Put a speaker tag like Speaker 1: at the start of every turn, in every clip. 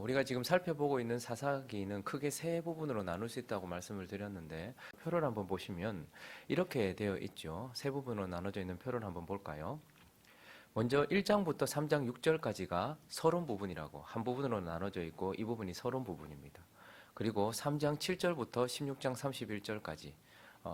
Speaker 1: 우리가 지금 살펴보고 있는 사사기는 크게 세 부분으로 나눌 수 있다고 말씀을 드렸는데 표를 한번 보시면 이렇게 되어 있죠. 세 부분으로 나눠져 있는 표를 한번 볼까요? 먼저 1장부터 3장 6절까지가 서론 부분이라고 한 부분으로 나눠져 있고 이 부분이 서론 부분입니다. 그리고 3장 7절부터 16장 31절까지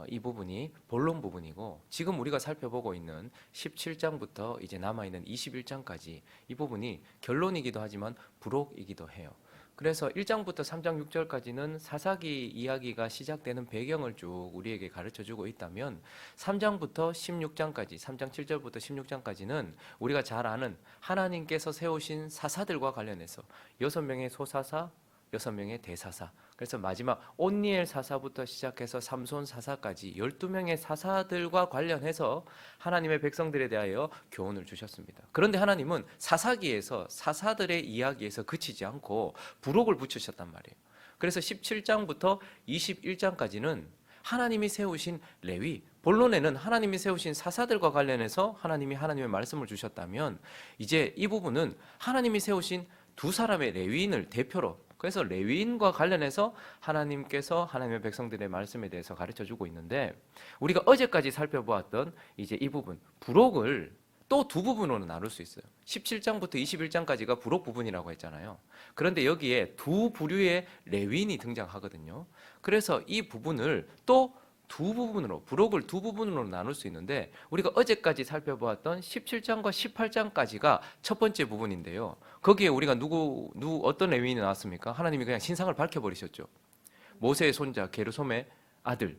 Speaker 1: 이 부분이 본론 부분이고 지금 우리가 살펴보고 있는 17장부터 이제 남아있는 21장까지 이 부분이 결론이기도 하지만 부록이기도 해요. 그래서 1장부터 3장 6절까지는 사사기 이야기가 시작되는 배경을 쭉 우리에게 가르쳐주고 있다면 3장부터 16장까지 3장 7절부터 16장까지는 우리가 잘 아는 하나님께서 세우신 사사들과 관련해서 6명의 소사사 6명의 대사사, 그래서 마지막 온니엘 사사부터 시작해서 삼손 사사까지 12명의 사사들과 관련해서 하나님의 백성들에 대하여 교훈을 주셨습니다. 그런데 하나님은 사사기에서 사사들의 이야기에서 그치지 않고 부록을 붙이셨단 말이에요. 그래서 17장부터 21장까지는 하나님이 세우신 레위, 본론에는 하나님이 세우신 사사들과 관련해서 하나님이 하나님의 말씀을 주셨다면 이제 이 부분은 하나님이 세우신 두 사람의 레위인을 대표로, 그래서 레위인과 관련해서 하나님께서 하나님의 백성들의 말씀에 대해서 가르쳐주고 있는데 우리가 어제까지 살펴보았던 이제 이 부분 부록을 또 두 부분으로 나눌 수 있어요. 17장부터 21장까지가 부록 부분이라고 했잖아요. 그런데 여기에 두 부류의 레위인이 등장하거든요. 그래서 이 부분을 또 두 부분으로, 부록을 두 부분으로 나눌 수 있는데 우리가 어제까지 살펴보았던 17장과 18장까지가 첫 번째 부분인데요. 거기에 우리가 어떤 레위인이 나왔습니까? 하나님이 그냥 신상을 밝혀버리셨죠. 모세의 손자 게르솜의 아들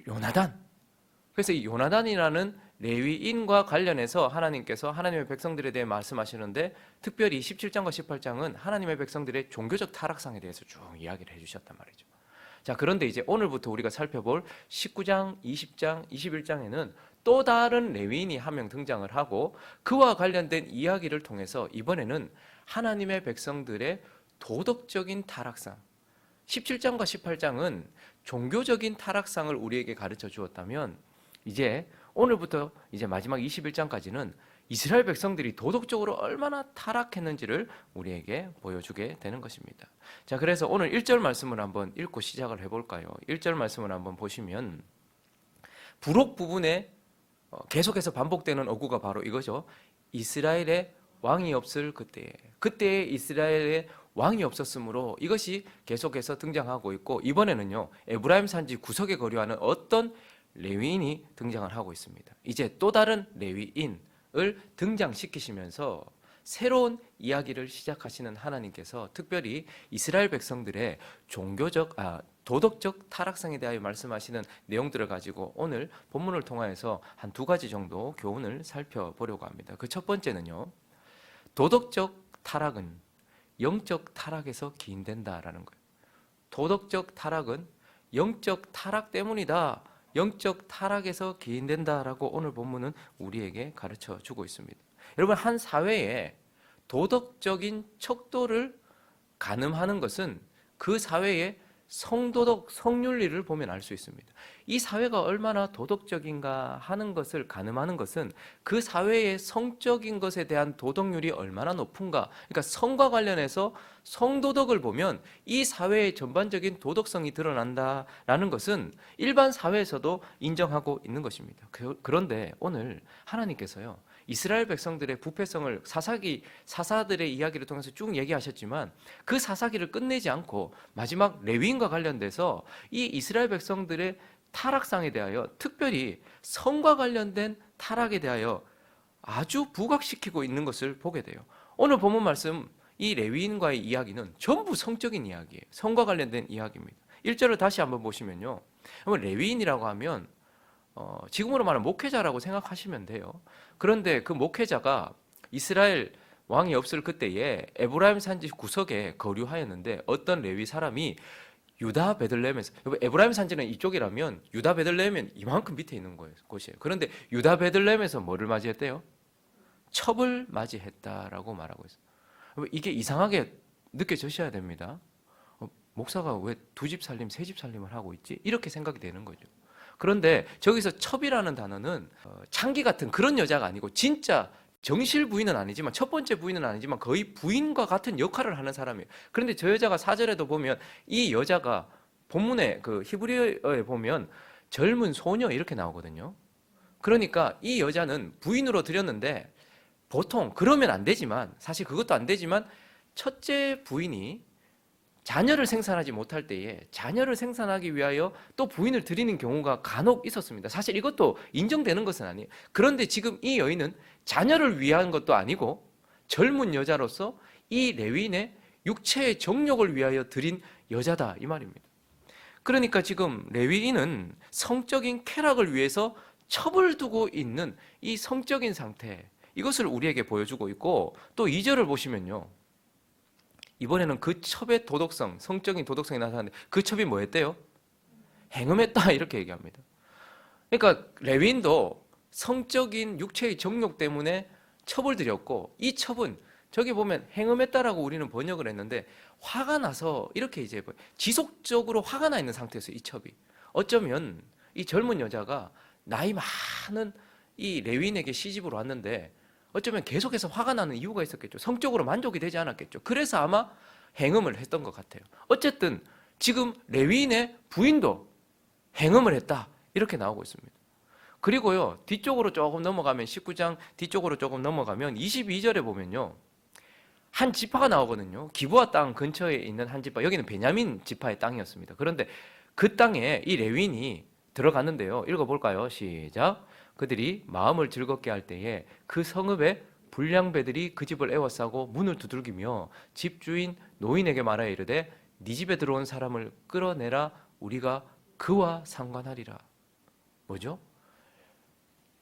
Speaker 1: 요나단. 그래서 이 요나단이라는 레위인과 관련해서 하나님께서 하나님의 백성들에 대해 말씀하시는데 특별히 17장과 18장은 하나님의 백성들의 종교적 타락상에 대해서 쭉 이야기를 해주셨단 말이죠. 자, 그런데 이제 오늘부터 우리가 살펴볼 19장, 20장, 21장에는 또 다른 레위인이 한 명 등장을 하고 그와 관련된 이야기를 통해서 이번에는 하나님의 백성들의 도덕적인 타락상, 17장과 18장은 종교적인 타락상을 우리에게 가르쳐 주었다면 이제 오늘부터 이제 마지막 21장까지는 이스라엘 백성들이 도덕적으로 얼마나 타락했는지를 우리에게 보여주게 되는 것입니다. 자, 그래서 오늘 1절 말씀을 한번 읽고 시작을 해볼까요? 1절 말씀을 한번 보시면 부록 부분에 계속해서 반복되는 어구가 바로 이거죠. 이스라엘의 왕이 없을 그때에 이스라엘의 왕이 없었으므로 이것이 계속해서 등장하고 있고 이번에는요 에브라임 산지 구석에 거류하는 어떤 레위인이 등장을 하고 있습니다. 이제 또 다른 레위인을 등장시키시면서 새로운 이야기를 시작하시는 하나님께서 특별히 이스라엘 백성들의 도덕적 타락상에 대하여 말씀하시는 내용들을 가지고 오늘 본문을 통하여서 한 두 가지 정도 교훈을 살펴보려고 합니다. 그 첫 번째는요, 도덕적 타락은 영적 타락에서 기인된다라는 거예요. 도덕적 타락은 영적 타락 때문이다. 영적 타락에서 기인된다라고 오늘 본문은 우리에게 가르쳐 주고 있습니다. 여러분, 한 사회에 도덕적인 척도를 가늠하는 것은 그 사회의 성도덕, 성윤리를 보면 알 수 있습니다. 이 사회가 얼마나 도덕적인가 하는 것을 가늠하는 것은 그 사회의 성적인 것에 대한 도덕률이 얼마나 높은가, 그러니까 성과 관련해서 성도덕을 보면 이 사회의 전반적인 도덕성이 드러난다라는 것은 일반 사회에서도 인정하고 있는 것입니다. 그런데 오늘 하나님께서요 이스라엘 백성들의 부패성을 사사들의 이야기를 통해서 쭉 얘기하셨지만 그 사사기를 끝내지 않고 마지막 레위인과 관련돼서 이 이스라엘 백성들의 타락상에 대하여 특별히 성과 관련된 타락에 대하여 아주 부각시키고 있는 것을 보게 돼요. 오늘 본문 말씀 이 레위인과의 이야기는 전부 성적인 이야기예요. 성과 관련된 이야기입니다. 1절을 다시 한번 보시면요, 레위인이라고 하면 지금으로 말하면 목회자라고 생각하시면 돼요. 그런데 그 목회자가 이스라엘 왕이 없을 그때에 에브라임 산지 구석에 거류하였는데 어떤 레위 사람이 유다 베들레헴에서, 에브라임 산지는 이쪽이라면 유다 베들레헴은 이만큼 밑에 있는 곳이에요. 그런데 유다 베들레헴에서 뭐를 맞이했대요? 첩을 맞이했다라고 말하고 있어요. 이게 이상하게 느껴지셔야 됩니다. 목사가 왜 두 집 살림, 세 집 살림을 하고 있지? 이렇게 생각이 되는 거죠. 그런데 저기서 첩이라는 단어는 창기 같은 그런 여자가 아니고 진짜 정실 부인은 아니지만 첫 번째 부인은 아니지만 거의 부인과 같은 역할을 하는 사람이에요. 그런데 저 여자가 4절에도 보면 이 여자가 본문에 그 히브리어에 보면 젊은 소녀 이렇게 나오거든요. 그러니까 이 여자는 부인으로 들였는데 보통 그러면 안 되지만 사실 그것도 안 되지만 첫째 부인이 자녀를 생산하지 못할 때에 자녀를 생산하기 위하여 또 부인을 들이는 경우가 간혹 있었습니다. 사실 이것도 인정되는 것은 아니에요. 그런데 지금 이 여인은 자녀를 위한 것도 아니고 젊은 여자로서 이 레위인의 육체의 정욕을 위하여 들인 여자다 이 말입니다. 그러니까 지금 레위인은 성적인 쾌락을 위해서 첩을 두고 있는 이 성적인 상태, 이것을 우리에게 보여주고 있고, 또 2절을 보시면요, 이번에는 그 첩의 도덕성, 성적인 도덕성이 나타나는데 그 첩이 뭐였대요? 행음했다 이렇게 얘기합니다. 그러니까 레위인도 성적인 육체의 정욕 때문에 첩을 들였고, 이 첩은 저기 보면 행음했다라고 우리는 번역을 했는데 화가 나서 이렇게 이제 지속적으로 화가 나 있는 상태에서 이 첩이 어쩌면 이 젊은 여자가 나이 많은 이 레위인에게 시집으로 왔는데 어쩌면 계속해서 화가 나는 이유가 있었겠죠. 성적으로 만족이 되지 않았겠죠. 그래서 아마 행음을 했던 것 같아요. 어쨌든 지금 레위인의 부인도 행음을 했다 이렇게 나오고 있습니다. 그리고요, 뒤쪽으로 조금 넘어가면 19장 뒤쪽으로 조금 넘어가면 22절에 보면요, 한 지파가 나오거든요. 기브아 땅 근처에 있는 한 지파, 여기는 베냐민 지파의 땅이었습니다. 그런데 그 땅에 이 레위인이 들어갔는데요, 읽어볼까요? 시작. 그들이 마음을 즐겁게 할 때에 그 성읍의 불량배들이 그 집을 에워싸고 문을 두들기며 집주인 노인에게 말하여 이르되 네 집에 들어온 사람을 끌어내라, 우리가 그와 상관하리라. 뭐죠?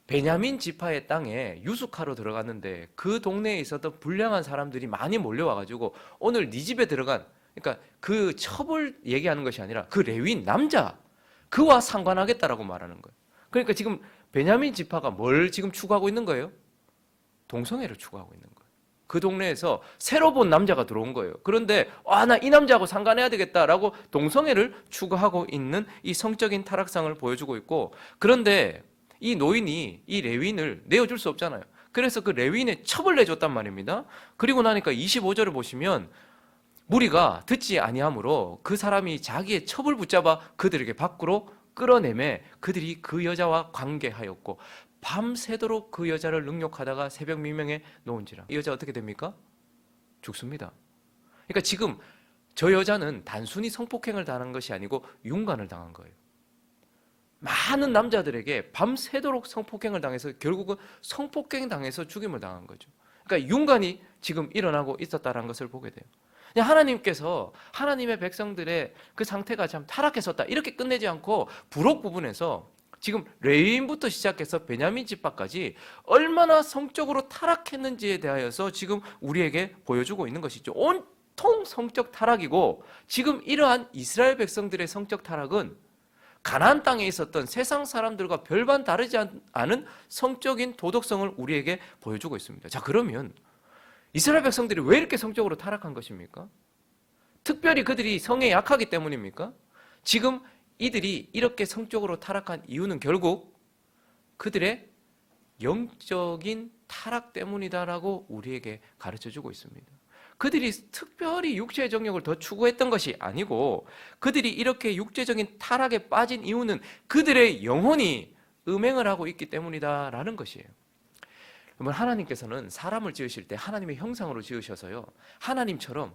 Speaker 1: 베냐민 지파의 땅에 유숙하러 들어갔는데 그 동네에 있었던 불량한 사람들이 많이 몰려와가지고 오늘 네 집에 들어간, 그러니까 그 첩을 얘기하는 것이 아니라 그 레위인 남자, 그와 상관하겠다라고 말하는 거예요. 그러니까 지금 베냐민 지파가 뭘 지금 추구하고 있는 거예요? 동성애를 추구하고 있는 거예요. 그 동네에서 새로 본 남자가 들어온 거예요. 그런데 나 이 남자하고 상관해야 되겠다라고 동성애를 추구하고 있는 이 성적인 타락상을 보여주고 있고, 그런데 이 노인이 이 레위인을 내어줄 수 없잖아요. 그래서 그 레위인의 첩을 내줬단 말입니다. 그리고 나니까 25절을 보시면 무리가 듣지 아니하므로 그 사람이 자기의 첩을 붙잡아 그들에게 밖으로 끌어내매 그들이 그 여자와 관계하였고 밤새도록 그 여자를 능욕하다가 새벽 미명에 놓은지라. 이 여자 어떻게 됩니까? 죽습니다. 그러니까 지금 저 여자는 단순히 성폭행을 당한 것이 아니고 윤관을 당한 거예요. 많은 남자들에게 밤새도록 성폭행을 당해서 결국은 성폭행 당해서 죽임을 당한 거죠. 그러니까 윤관이 지금 일어나고 있었다는 것을 보게 돼요. 하나님께서 하나님의 백성들의 그 상태가 참 타락했었다 이렇게 끝내지 않고 부록 부분에서 지금 레위인부터 시작해서 베냐민 지파까지 얼마나 성적으로 타락했는지에 대하여서 지금 우리에게 보여주고 있는 것이죠. 온통 성적 타락이고, 지금 이러한 이스라엘 백성들의 성적 타락은 가나안 땅에 있었던 세상 사람들과 별반 다르지 않은 성적인 도덕성을 우리에게 보여주고 있습니다. 자, 그러면 이스라엘 백성들이 왜 이렇게 성적으로 타락한 것입니까? 특별히 그들이 성에 약하기 때문입니까? 지금 이들이 이렇게 성적으로 타락한 이유는 결국 그들의 영적인 타락 때문이다라고 우리에게 가르쳐주고 있습니다. 그들이 특별히 육체의 정욕을 더 추구했던 것이 아니고 그들이 이렇게 육체적인 타락에 빠진 이유는 그들의 영혼이 음행을 하고 있기 때문이다라는 것이에요. 그러면 하나님께서는 사람을 지으실 때 하나님의 형상으로 지으셔서요, 하나님처럼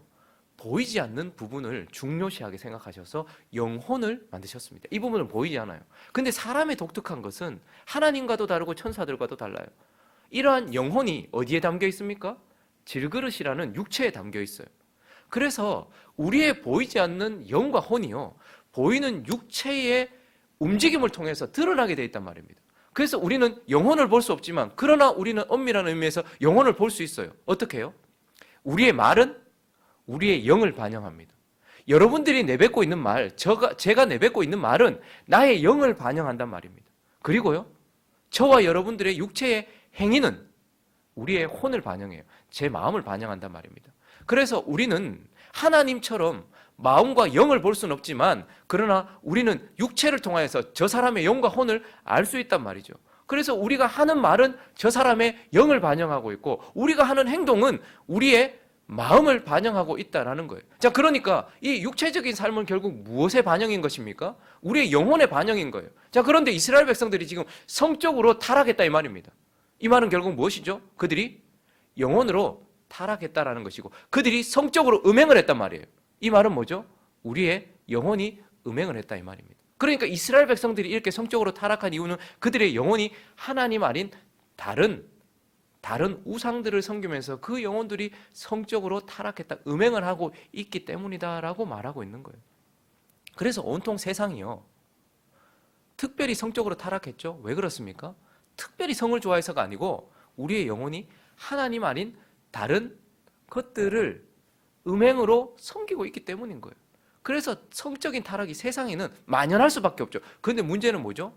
Speaker 1: 보이지 않는 부분을 중요시하게 생각하셔서 영혼을 만드셨습니다. 이 부분은 보이지 않아요. 근데 사람의 독특한 것은 하나님과도 다르고 천사들과도 달라요. 이러한 영혼이 어디에 담겨 있습니까? 질그릇이라는 육체에 담겨 있어요. 그래서 우리의 보이지 않는 영과 혼이요, 보이는 육체의 움직임을 통해서 드러나게 되어 있단 말입니다. 그래서 우리는 영혼을 볼 수 없지만 그러나 우리는 엄밀한 의미에서 영혼을 볼 수 있어요. 어떻게 해요? 우리의 말은 우리의 영을 반영합니다. 여러분들이 내뱉고 있는 말, 제가 내뱉고 있는 말은 나의 영을 반영한단 말입니다. 그리고요, 저와 여러분들의 육체의 행위는 우리의 혼을 반영해요. 제 마음을 반영한단 말입니다. 그래서 우리는 하나님처럼 마음과 영을 볼 수는 없지만 그러나 우리는 육체를 통하여서 저 사람의 영과 혼을 알 수 있단 말이죠. 그래서 우리가 하는 말은 저 사람의 영을 반영하고 있고 우리가 하는 행동은 우리의 마음을 반영하고 있다라는 거예요. 자, 그러니까 이 육체적인 삶은 결국 무엇의 반영인 것입니까? 우리의 영혼의 반영인 거예요. 자, 그런데 이스라엘 백성들이 지금 성적으로 타락했다 이 말입니다. 이 말은 결국 무엇이죠? 그들이 영혼으로 타락했다라는 것이고 그들이 성적으로 음행을 했단 말이에요. 이 말은 뭐죠? 우리의 영혼이 음행을 했다 이 말입니다. 그러니까 이스라엘 백성들이 이렇게 성적으로 타락한 이유는 그들의 영혼이 하나님 아닌 다른 우상들을 섬기면서 그 영혼들이 성적으로 타락했다, 음행을 하고 있기 때문이다라고 말하고 있는 거예요. 그래서 온통 세상이요, 특별히 성적으로 타락했죠. 왜 그렇습니까? 특별히 성을 좋아해서가 아니고 우리의 영혼이 하나님 아닌 다른 것들을 음행으로 섬기고 있기 때문인 거예요. 그래서 성적인 타락이 세상에는 만연할 수밖에 없죠. 그런데 문제는 뭐죠?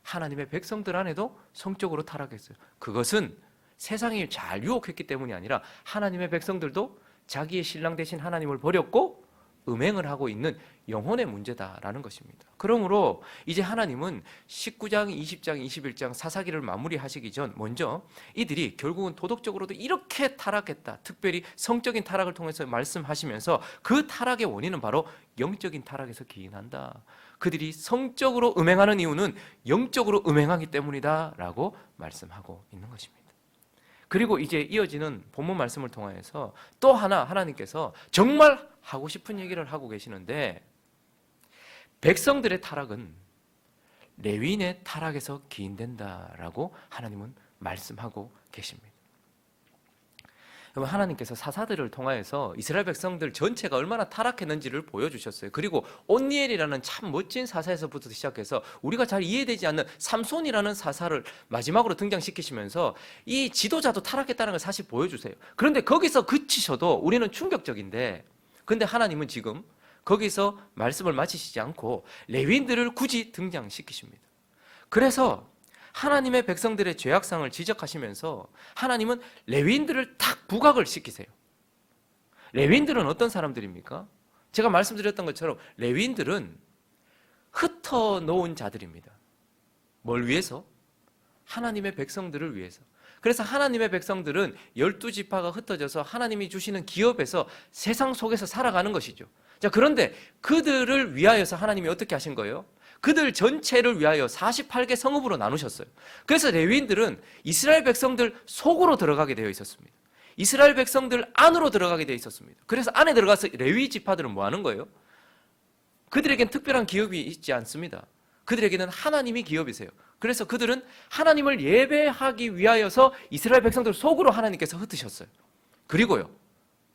Speaker 1: 하나님의 백성들 안에도 성적으로 타락했어요. 그것은 세상이 잘 유혹했기 때문이 아니라 하나님의 백성들도 자기의 신랑 되신 하나님을 버렸고 음행을 하고 있는 영혼의 문제다라는 것입니다. 그러므로 이제 하나님은 19장, 20장, 21장 사사기를 마무리하시기 전 먼저 이들이 결국은 도덕적으로도 이렇게 타락했다, 특별히 성적인 타락을 통해서 말씀하시면서 그 타락의 원인은 바로 영적인 타락에서 기인한다. 그들이 성적으로 음행하는 이유는 영적으로 음행하기 때문이다 라고 말씀하고 있는 것입니다. 그리고 이제 이어지는 본문 말씀을 통해서 또 하나 하나님께서 정말 하고 싶은 얘기를 하고 계시는데, 백성들의 타락은 레위인의 타락에서 기인된다라고 하나님은 말씀하고 계십니다. 하나님께서 사사들을 통하여서 이스라엘 백성들 전체가 얼마나 타락했는지를 보여주셨어요. 그리고 온니엘이라는 참 멋진 사사에서부터 시작해서 우리가 잘 이해되지 않는 삼손이라는 사사를 마지막으로 등장시키시면서 이 지도자도 타락했다는 걸 사실 보여주세요. 그런데 거기서 그치셔도 우리는 충격적인데, 근데 하나님은 지금 거기서 말씀을 마치시지 않고 레위인들을 굳이 등장시키십니다. 그래서 하나님의 백성들의 죄악상을 지적하시면서 하나님은 레위인들을 딱 부각을 시키세요. 레위인들은 어떤 사람들입니까? 제가 말씀드렸던 것처럼 레위인들은 흩어놓은 자들입니다. 뭘 위해서? 하나님의 백성들을 위해서. 그래서 하나님의 백성들은 12지파가 흩어져서 하나님이 주시는 기업에서 세상 속에서 살아가는 것이죠. 자, 그런데 그들을 위하여서 하나님이 어떻게 하신 거예요? 그들 전체를 위하여 48개 성읍으로 나누셨어요. 그래서 레위인들은 이스라엘 백성들 속으로 들어가게 되어 있었습니다. 이스라엘 백성들 안으로 들어가게 되어 있었습니다. 그래서 안에 들어가서 레위 지파들은 뭐 하는 거예요? 그들에겐 특별한 기업이 있지 않습니다. 그들에게는 하나님이 기업이세요. 그래서 그들은 하나님을 예배하기 위하여서 이스라엘 백성들 속으로 하나님께서 흩으셨어요. 그리고요,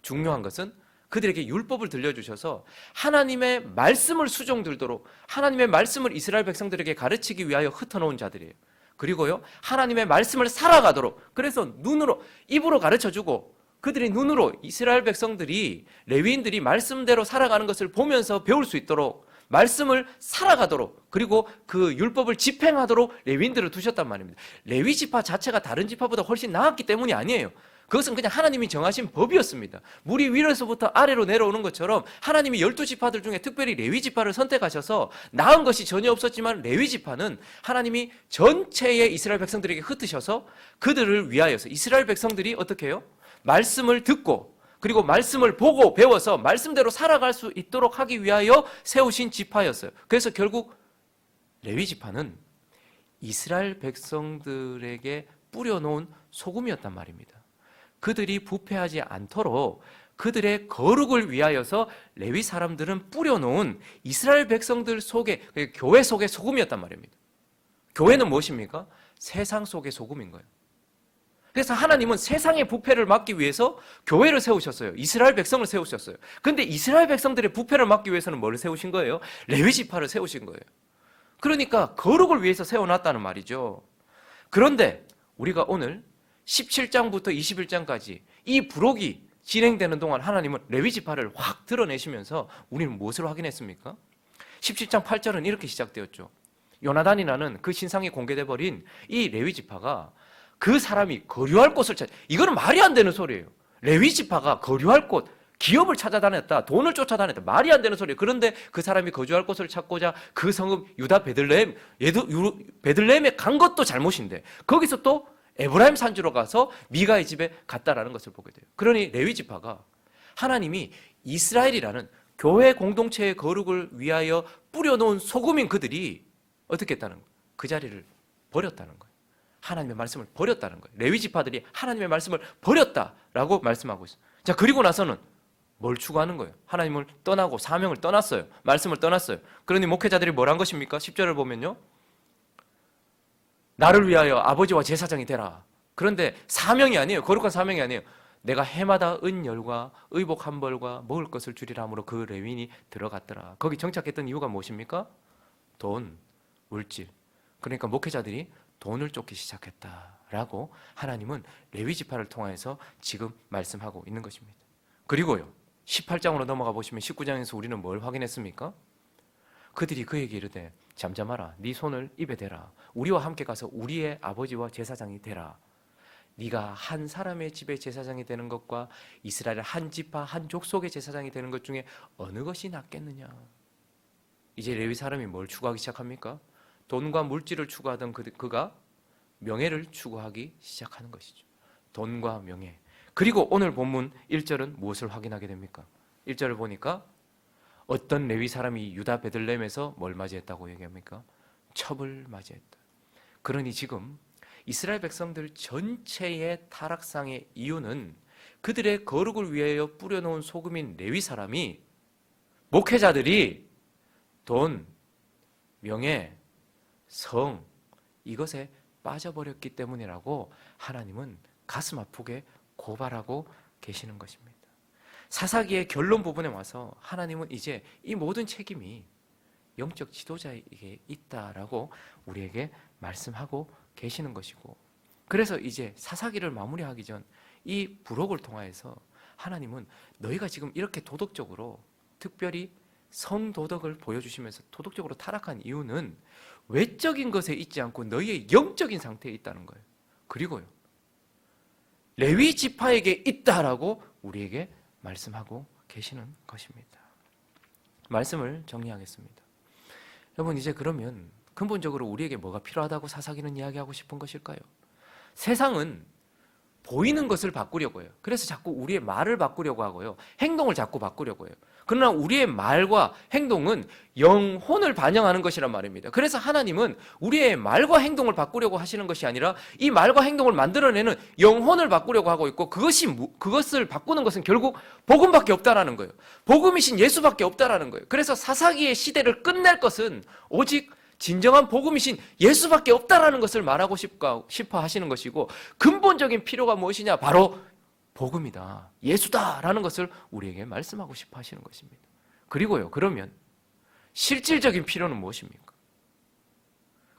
Speaker 1: 중요한 것은 그들에게 율법을 들려주셔서 하나님의 말씀을 수종들도록 하나님의 말씀을 이스라엘 백성들에게 가르치기 위하여 흩어놓은 자들이에요. 그리고요, 하나님의 말씀을 살아가도록, 그래서 눈으로, 입으로 가르쳐주고 그들이 눈으로 이스라엘 백성들이, 레위인들이 말씀대로 살아가는 것을 보면서 배울 수 있도록 말씀을 살아가도록, 그리고 그 율법을 집행하도록 레위인들을 두셨단 말입니다. 레위 지파 자체가 다른 지파보다 훨씬 나았기 때문이 아니에요. 그것은 그냥 하나님이 정하신 법이었습니다. 물이 위로서부터 아래로 내려오는 것처럼 하나님이 12지파들 중에 특별히 레위 지파를 선택하셔서 나은 것이 전혀 없었지만 레위 지파는 하나님이 전체의 이스라엘 백성들에게 흩으셔서 그들을 위하여서 이스라엘 백성들이 어떻게 해요? 말씀을 듣고 그리고 말씀을 보고 배워서 말씀대로 살아갈 수 있도록 하기 위하여 세우신 지파였어요. 그래서 결국 레위 지파는 이스라엘 백성들에게 뿌려놓은 소금이었단 말입니다. 그들이 부패하지 않도록 그들의 거룩을 위하여서 레위 사람들은 뿌려놓은 이스라엘 백성들 속에, 교회 속의 소금이었단 말입니다. 교회는 무엇입니까? 세상 속의 소금인 거예요. 그래서 하나님은 세상의 부패를 막기 위해서 교회를 세우셨어요. 이스라엘 백성을 세우셨어요. 그런데 이스라엘 백성들의 부패를 막기 위해서는 뭘 세우신 거예요? 레위 지파를 세우신 거예요. 그러니까 거룩을 위해서 세워놨다는 말이죠. 그런데 우리가 오늘 17장부터 21장까지 이 부록이 진행되는 동안 하나님은 레위 지파를 확 드러내시면서 우리는 무엇을 확인했습니까? 17장 8절은 이렇게 시작되었죠. 요나단이라는 그 신상이 공개돼 버린 이 레위 지파가 그 사람이 거류할 곳을 찾, 이거는 말이 안 되는 소리예요. 레위 지파가 거류할 곳, 기업을 찾아다녔다. 돈을 쫓아다녔다. 말이 안 되는 소리예요. 그런데 그 사람이 거주할 곳을 찾고자 그 성읍 유다 베들레헴, 베들레헴에 간 것도 잘못인데 거기서 또 에브라임 산지로 가서 미가의 집에 갔다라는 것을 보게 돼요. 그러니 레위 지파가 하나님이 이스라엘이라는 교회 공동체의 거룩을 위하여 뿌려놓은 소금인 그들이 어떻게 했다는 거예요? 그 자리를 버렸다는 거예요. 하나님의 말씀을 버렸다는 거예요. 레위 지파들이 하나님의 말씀을 버렸다라고 말씀하고 있어요. 자, 그리고 나서는 뭘 추구하는 거예요? 하나님을 떠나고 사명을 떠났어요. 말씀을 떠났어요. 그러니 목회자들이 뭘 한 것입니까? 10절을 보면요. 나를 위하여 아버지와 제사장이 되라. 그런데 사명이 아니에요. 거룩한 사명이 아니에요. 내가 해마다 은열과 의복 한 벌과 먹을 것을 주리라 함으로 그 레위인이 들어갔더라. 거기 정착했던 이유가 무엇입니까? 돈, 물질. 그러니까 목회자들이 돈을 쫓기 시작했다라고 하나님은 레위 지파를 통해서 지금 말씀하고 있는 것입니다. 그리고요, 18장으로 넘어가 보시면 19장에서 우리는 뭘 확인했습니까? 그들이 그에게 이르되 잠잠하라. 네 손을 입에 대라. 우리와 함께 가서 우리의 아버지와 제사장이 되라. 네가 한 사람의 집의 제사장이 되는 것과 이스라엘 한 지파 한 족속의 제사장이 되는 것 중에 어느 것이 낫겠느냐. 이제 레위 사람이 뭘 추구하기 시작합니까? 돈과 물질을 추구하던 그가 명예를 추구하기 시작하는 것이죠. 돈과 명예. 그리고 오늘 본문 1절은 무엇을 확인하게 됩니까? 1절을 보니까 어떤 레위 사람이 유다 베들레헴에서 뭘 맞이했다고 얘기합니까? 첩을 맞이했다. 그러니 지금 이스라엘 백성들 전체의 타락상의 이유는 그들의 거룩을 위하여 뿌려놓은 소금인 레위 사람이 목회자들이 돈, 명예, 성 이것에 빠져버렸기 때문이라고 하나님은 가슴 아프게 고발하고 계시는 것입니다. 사사기의 결론 부분에 와서 하나님은 이제 이 모든 책임이 영적 지도자에게 있다라고 우리에게 말씀하고 계시는 것이고, 그래서 이제 사사기를 마무리하기 전 이 부록을 통하여서 하나님은 너희가 지금 이렇게 도덕적으로 특별히 성도덕을 보여주시면서 도덕적으로 타락한 이유는 외적인 것에 있지 않고 너희의 영적인 상태에 있다는 거예요. 그리고요, 레위 지파에게 있다라고 우리에게 말씀하고 계시는 것입니다. 말씀을 정리하겠습니다. 여러분, 이제 그러면 근본적으로 우리에게 뭐가 필요하다고 사사기는 이야기하고 싶은 것일까요? 세상은 보이는 것을 바꾸려고 해요. 그래서 자꾸 우리의 말을 바꾸려고 하고요. 행동을 자꾸 바꾸려고 해요. 그러나 우리의 말과 행동은 영혼을 반영하는 것이란 말입니다. 그래서 하나님은 우리의 말과 행동을 바꾸려고 하시는 것이 아니라 이 말과 행동을 만들어내는 영혼을 바꾸려고 하고 있고, 그것을 바꾸는 것은 결국 복음밖에 없다라는 거예요. 복음이신 예수밖에 없다라는 거예요. 그래서 사사기의 시대를 끝낼 것은 오직 진정한 복음이신 예수밖에 없다라는 것을 말하고 싶어 하시는 것이고, 근본적인 필요가 무엇이냐? 바로 복음이다, 예수다라는 것을 우리에게 말씀하고 싶어 하시는 것입니다. 그리고요, 그러면 실질적인 필요는 무엇입니까?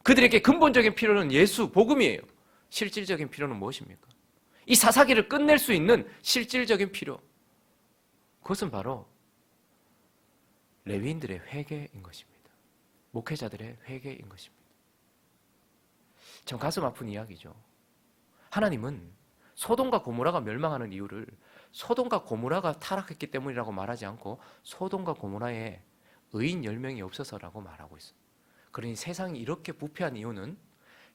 Speaker 1: 그들에게 근본적인 필요는 예수, 복음이에요. 실질적인 필요는 무엇입니까? 이 사사기를 끝낼 수 있는 실질적인 필요, 그것은 바로 레위인들의 회개인 것입니다. 목회자들의 회개인 것입니다. 참 가슴 아픈 이야기죠. 하나님은 소돔과 고모라가 멸망하는 이유를 소돔과 고모라가 타락했기 때문이라고 말하지 않고 소돔과 고모라에 의인 10명이 없어서라고 말하고 있어요. 그러니 세상이 이렇게 부패한 이유는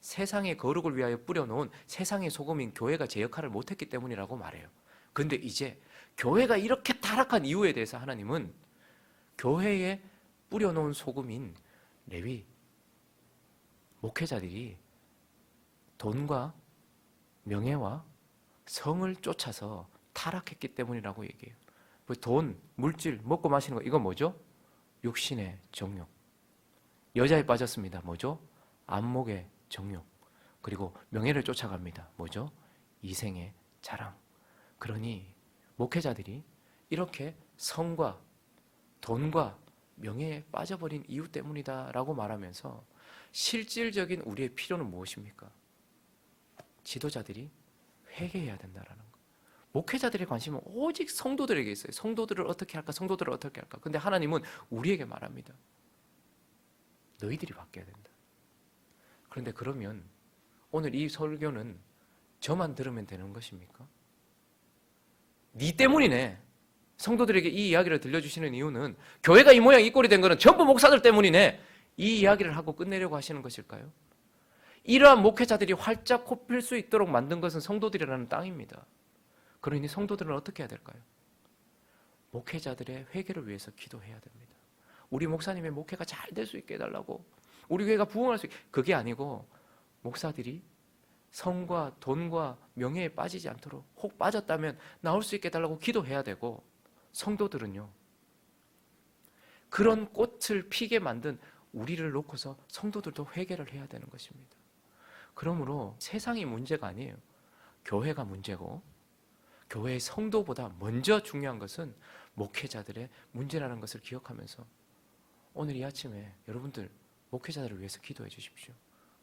Speaker 1: 세상의 거룩을 위하여 뿌려놓은 세상의 소금인 교회가 제 역할을 못했기 때문이라고 말해요. 그런데 이제 교회가 이렇게 타락한 이유에 대해서 하나님은 교회에 뿌려놓은 소금인 레위 목회자들이 돈과 명예와 성을 쫓아서 타락했기 때문이라고 얘기해요. 돈, 물질, 먹고 마시는 거, 이건 뭐죠? 육신의 정욕. 여자에 빠졌습니다. 뭐죠? 안목의 정욕. 그리고 명예를 쫓아갑니다. 뭐죠? 이생의 자랑. 그러니 목회자들이 이렇게 성과 돈과 명예에 빠져버린 이유 때문이다라고 말하면서 실질적인 우리의 필요는 무엇입니까? 지도자들이 회개해야 된다라는 거. 목회자들의 관심은 오직 성도들에게 있어요. 성도들을 어떻게 할까? 성도들을 어떻게 할까? 근데 하나님은 우리에게 말합니다. 너희들이 바뀌어야 된다. 그런데 그러면 오늘 이 설교는 저만 들으면 되는 것입니까? 네 때문이네. 성도들에게 이 이야기를 들려주시는 이유는 교회가 이 모양 이 꼴이 된 것은 전부 목사들 때문이네, 이 이야기를 하고 끝내려고 하시는 것일까요? 이러한 목회자들이 활짝 꼽힐 수 있도록 만든 것은 성도들이라는 땅입니다. 그러니 성도들은 어떻게 해야 될까요? 목회자들의 회개를 위해서 기도해야 됩니다. 우리 목사님의 목회가 잘 될 수 있게 해달라고, 우리 교회가 부흥할 수 있게, 그게 아니고 목사들이 성과 돈과 명예에 빠지지 않도록, 혹 빠졌다면 나올 수 있게 해달라고 기도해야 되고, 성도들은요, 그런 꽃을 피게 만든 우리를 놓고서 성도들도 회개를 해야 되는 것입니다. 그러므로 세상이 문제가 아니에요. 교회가 문제고, 교회의 성도보다 먼저 중요한 것은 목회자들의 문제라는 것을 기억하면서 오늘 이 아침에 여러분들 목회자들을 위해서 기도해 주십시오.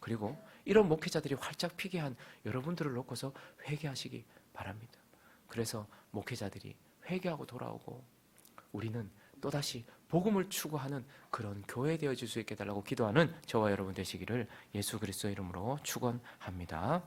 Speaker 1: 그리고 이런 목회자들이 활짝 피게 한 여러분들을 놓고서 회개하시기 바랍니다. 그래서 목회자들이 회개하고 돌아오고 우리는 또다시 복음을 추구하는 그런 교회 되어질 수 있게 해달라고 기도하는 저와 여러분 되시기를 예수 그리스도의 이름으로 축원합니다.